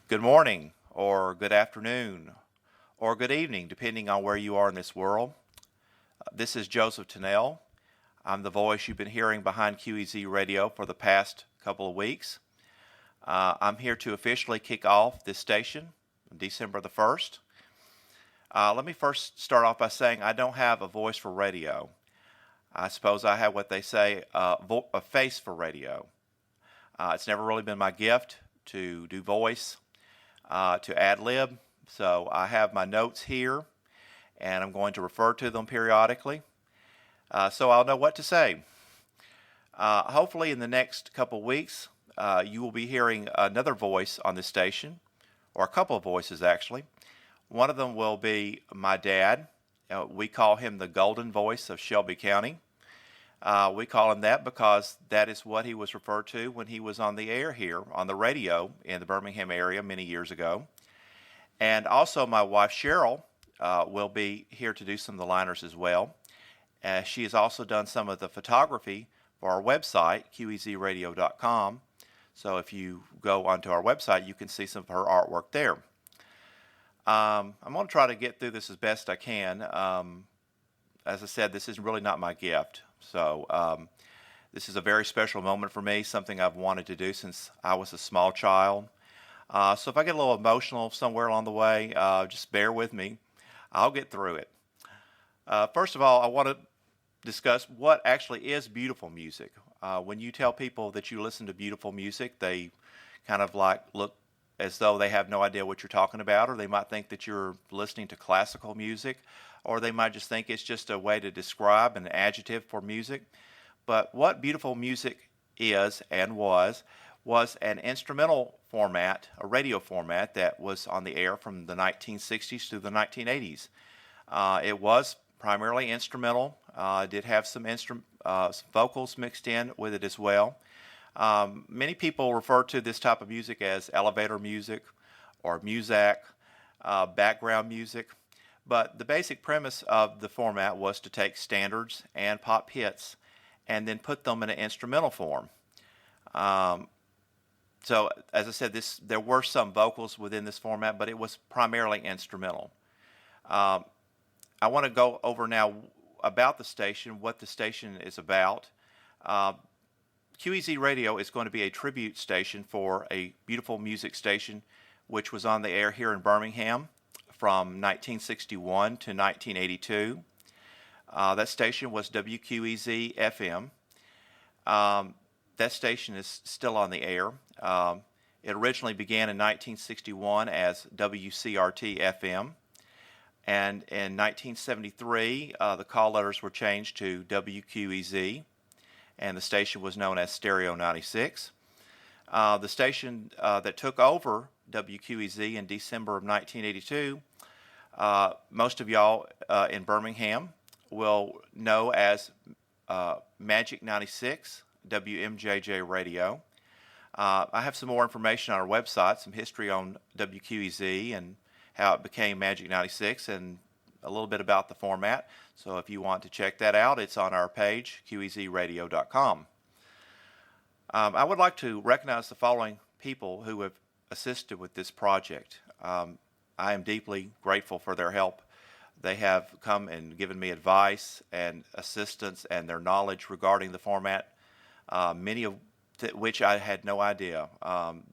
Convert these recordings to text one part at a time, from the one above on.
Good morning, or good afternoon, or good evening, depending on where you are in this world. This is Joseph Tennell. I'm the voice you've been hearing behind QEZ Radio for the past couple of weeks. I'm here to officially kick off this station on December the 1st. Let me first start off by saying I don't have a voice for radio. I suppose I have what they say, a face for radio. It's never really been my gift to do voice, to ad-lib, so I have my notes here, and I'm going to refer to them periodically, so I'll know what to say. Hopefully in the next couple weeks, you will be hearing another voice on this station, or a couple of voices actually. One of them will be my dad. We call him the golden voice of Shelby County. We call him that because that is what he was referred to when he was on the air here on the radio in the Birmingham area many years ago. And also my wife Cheryl will be here to do some of the liners as well. She has also done some of the photography for our website, QEZradio.com. So if you go onto our website, you can see some of her artwork there. I'm going to try to get through this as best I can. As I said, this is really not my gift. So this is a very special moment for me, something I've wanted to do since I was a small child. So if I get a little emotional somewhere along the way, just bear with me. I'll get through it. First of all, I want to discuss what actually is beautiful music. When you tell people that you listen to beautiful music, they kind of like look as though they have no idea what you're talking about, or they might think that you're listening to classical music, or they might just think it's just a way to describe an adjective for music. But what beautiful music is and was an instrumental format, a radio format that was on the air from the 1960s to the 1980s. It was primarily instrumental. It did have some vocals mixed in with it as well. Many people refer to this type of music as elevator music or muzak, background music. But the basic premise of the format was to take standards and pop hits and then put them in an instrumental form. So, as I said, there were some vocals within this format, but it was primarily instrumental. I want to go over now about the station, what the station is about. QEZ Radio is going to be a tribute station for a beautiful music station which was on the air here in Birmingham from 1961 to 1982. That station was WQEZ-FM. That station is still on the air. It originally began in 1961 as WCRT-FM. And in 1973, the call letters were changed to WQEZ, and the station was known as Stereo 96. The station that took over WQEZ in December of 1982, most of y'all in Birmingham will know as Magic 96, WMJJ Radio. I have some more information on our website, some history on WQEZ and how it became Magic 96 and a little bit about the format. So if you want to check that out, it's on our page, QEZradio.com. I would like to recognize the following people who have assisted with this project. I am deeply grateful for their help. They have come and given me advice and assistance and their knowledge regarding the format, many of which I had no idea.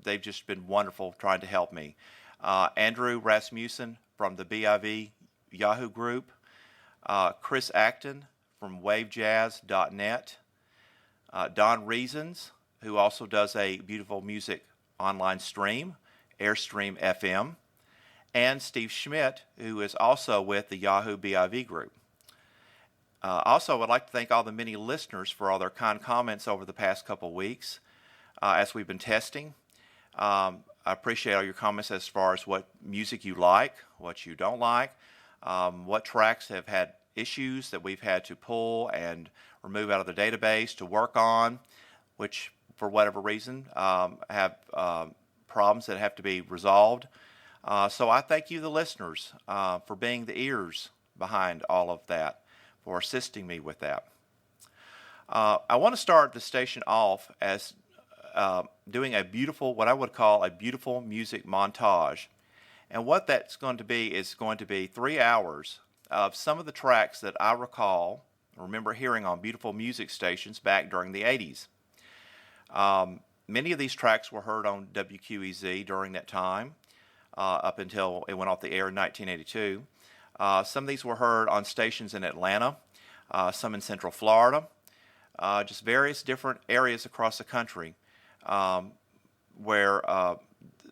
They've just been wonderful trying to help me. Andrew Rasmussen from the BIV Yahoo group, Chris Acton from wavejazz.net, Don Reasons, who also does a beautiful music online stream, Airstream FM, and Steve Schmidt, who is also with the Yahoo BIV group. Also, I'd like to thank all the many listeners for all their kind comments over the past couple of weeks as we've been testing. I appreciate all your comments as far as what music you like, what you don't like, what tracks have had issues that we've had to pull and remove out of the database to work on, which for whatever reason have problems that have to be resolved. So I thank you, the listeners, for being the ears behind all of that, for assisting me with that. I want to start the station off as doing what I would call a beautiful music montage. And what that's going to be is going to be 3 hours of some of the tracks that I remember hearing on beautiful music stations back during the 80s. Many of these tracks were heard on WQEZ during that time, up until it went off the air in 1982. Some of these were heard on stations in Atlanta, some in Central Florida, just various different areas across the country where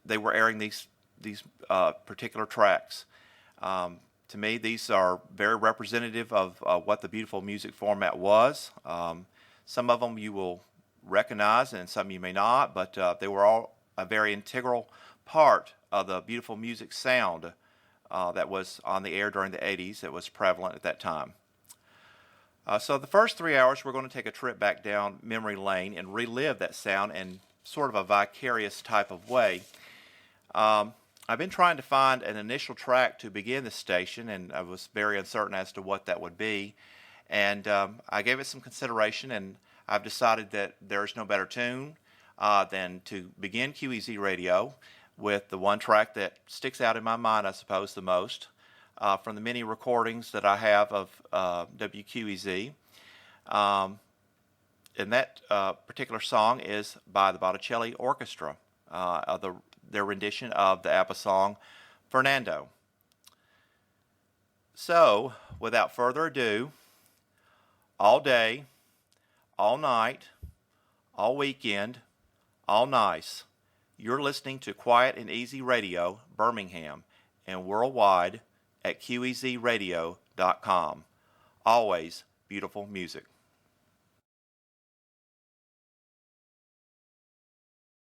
they were airing these particular tracks. To me, these are very representative of what the beautiful music format was. Some of them you will recognize and some you may not, but they were all a very integral part of the beautiful music sound that was on the air during the 80s that was prevalent at that time. So the first 3 hours, we're going to take a trip back down memory lane and relive that sound in sort of a vicarious type of way. I've been trying to find an initial track to begin the station, and I was very uncertain as to what that would be. And I gave it some consideration, and I've decided that there's no better tune than to begin QEZ Radio with the one track that sticks out in my mind, I suppose, the most, from the many recordings that I have of WQEZ. And that particular song is by the Botticelli Orchestra, their rendition of the ABBA song, Fernando. So, without further ado, all day, all night, all weekend, all nice, you're listening to Quiet and Easy Radio, Birmingham, and worldwide at QEZradio.com. Always beautiful music.